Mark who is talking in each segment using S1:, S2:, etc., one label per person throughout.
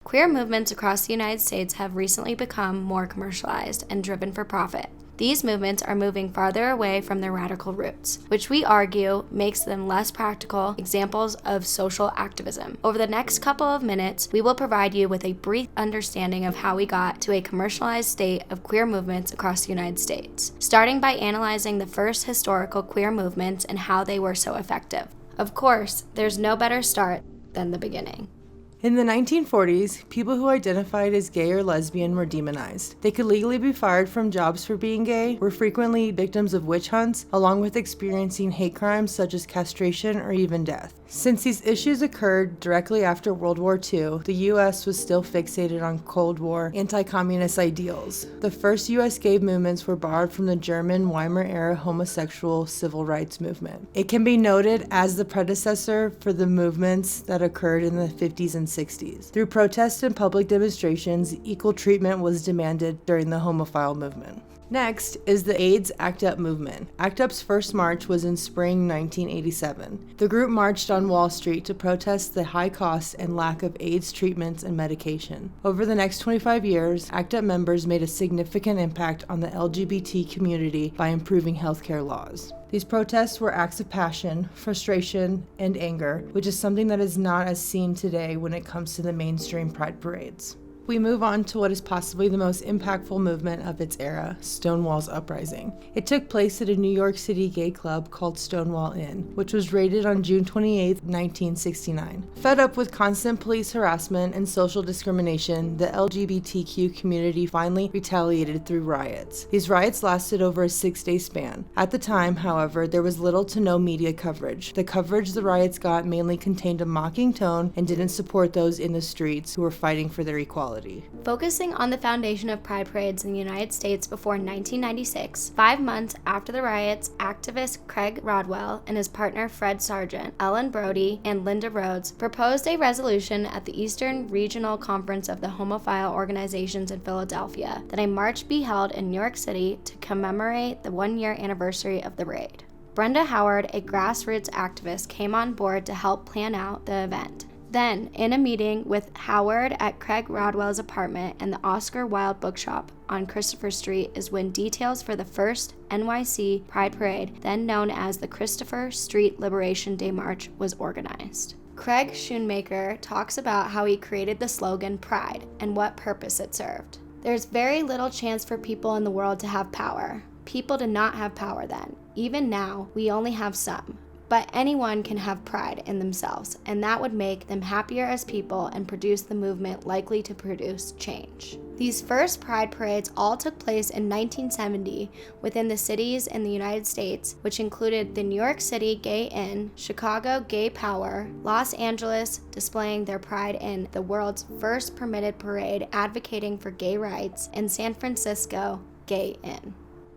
S1: Queer movements across the United States have recently become more commercialized and driven for profit. These movements are moving farther away from their radical roots, which we argue makes them less practical examples of social activism. Over the next couple of minutes, we will provide you with a brief understanding of how we got to a commercialized state of queer movements across the United States, starting by analyzing the first historical queer movements and how they were so effective. Of course, there's no better start than the beginning.
S2: In the 1940s, people who identified as gay or lesbian were demonized. They could legally be fired from jobs for being gay, were frequently victims of witch hunts, along with experiencing hate crimes such as castration or even death. Since these issues occurred directly after World War II, the U.S. was still fixated on Cold War anti-communist ideals. The first U.S. gay movements were borrowed from the German Weimar-era homosexual civil rights movement. It can be noted as the predecessor for the movements that occurred in the 50s and 60s. Through protests and public demonstrations, equal treatment was demanded during the homophile movement. Next is the AIDS ACT UP movement. ACT UP's first march was in spring 1987. The group marched on Wall Street to protest the high cost and lack of AIDS treatments and medication. Over the next 25 years, ACT UP members made a significant impact on the LGBT community by improving healthcare laws. These protests were acts of passion, frustration, and anger, which is something that is not as seen today when it comes to the mainstream pride parades. We move on to what is possibly the most impactful movement of its era, Stonewall's Uprising. It took place at a New York City gay club called Stonewall Inn, which was raided on June 28, 1969. Fed up with constant police harassment and social discrimination, the LGBTQ community finally retaliated through riots. These riots lasted over a 6-day span. At the time, however, there was little to no media coverage. The coverage the riots got mainly contained a mocking tone and didn't support those in the streets who were fighting for their equality.
S1: Focusing on the foundation of pride parades in the United States before 1996, 5 months after the riots, activist Craig Rodwell and his partner Fred Sargent, Ellen Brody, and Linda Rhodes proposed a resolution at the Eastern Regional Conference of the Homophile Organizations in Philadelphia that a march be held in New York City to commemorate the 1-year anniversary of the raid. Brenda Howard, a grassroots activist, came on board to help plan out the event. Then, in a meeting with Howard at Craig Rodwell's apartment and the Oscar Wilde bookshop on Christopher Street is when details for the first NYC Pride Parade, then known as the Christopher Street Liberation Day March, was organized. Craig Schoonmaker talks about how he created the slogan Pride and what purpose it served. There's very little chance for people in the world to have power. People did not have power then. Even now, we only have some. But anyone can have pride in themselves, and that would make them happier as people and produce the movement likely to produce change. These first pride parades all took place in 1970 within the cities in the United States, which included the New York City Gay Inn, Chicago Gay Power, Los Angeles displaying their pride in the world's first permitted parade advocating for gay rights, and San Francisco Gay Inn.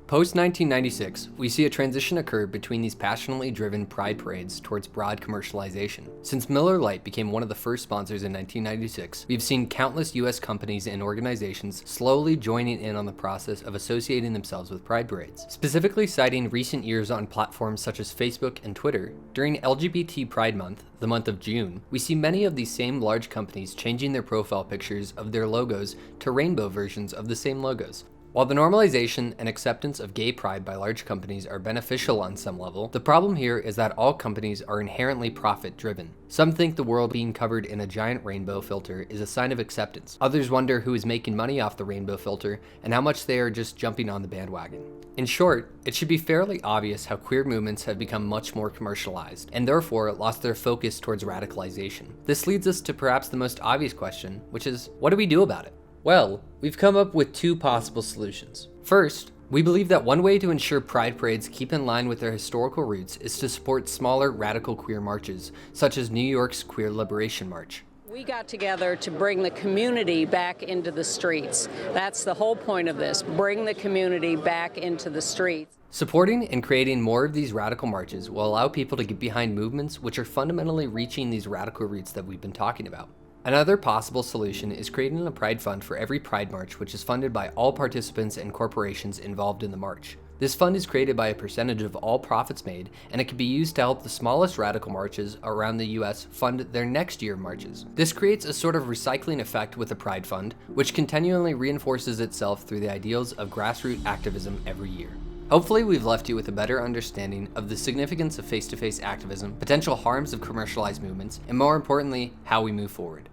S3: Post-1996, we see a transition occur between these passionately driven pride parades towards broad commercialization. Since Miller Lite became one of the first sponsors in 1996, we've seen countless US companies and organizations slowly joining in on the process of associating themselves with pride parades. Specifically citing recent years on platforms such as Facebook and Twitter, during LGBT Pride Month, the month of June, we see many of these same large companies changing their profile pictures of their logos to rainbow versions of the same logos. While the normalization and acceptance of gay pride by large companies are beneficial on some level, the problem here is that all companies are inherently profit-driven. Some think the world being covered in a giant rainbow filter is a sign of acceptance. Others wonder who is making money off the rainbow filter and how much they are just jumping on the bandwagon. In short, it should be fairly obvious how queer movements have become much more commercialized, and therefore lost their focus towards radicalization. This leads us to perhaps the most obvious question, which is, what do we do about it? Well, we've come up with 2 possible solutions. First, we believe that one way to ensure pride parades keep in line with their historical roots is to support smaller radical queer marches, such as New York's Queer Liberation March.
S4: We got together to bring the community back into the streets. That's the whole point of this, bring the community back into the streets.
S3: Supporting and creating more of these radical marches will allow people to get behind movements which are fundamentally reaching these radical roots that we've been talking about. Another possible solution is creating a pride fund for every pride march, which is funded by all participants and corporations involved in the march. This fund is created by a percentage of all profits made, and it can be used to help the smallest radical marches around the US fund their next year marches. This creates a sort of recycling effect with the Pride Fund, which continually reinforces itself through the ideals of grassroots activism every year. Hopefully we've left you with a better understanding of the significance of face-to-face activism, potential harms of commercialized movements, and more importantly, how we move forward.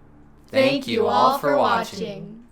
S1: Thank you all for watching.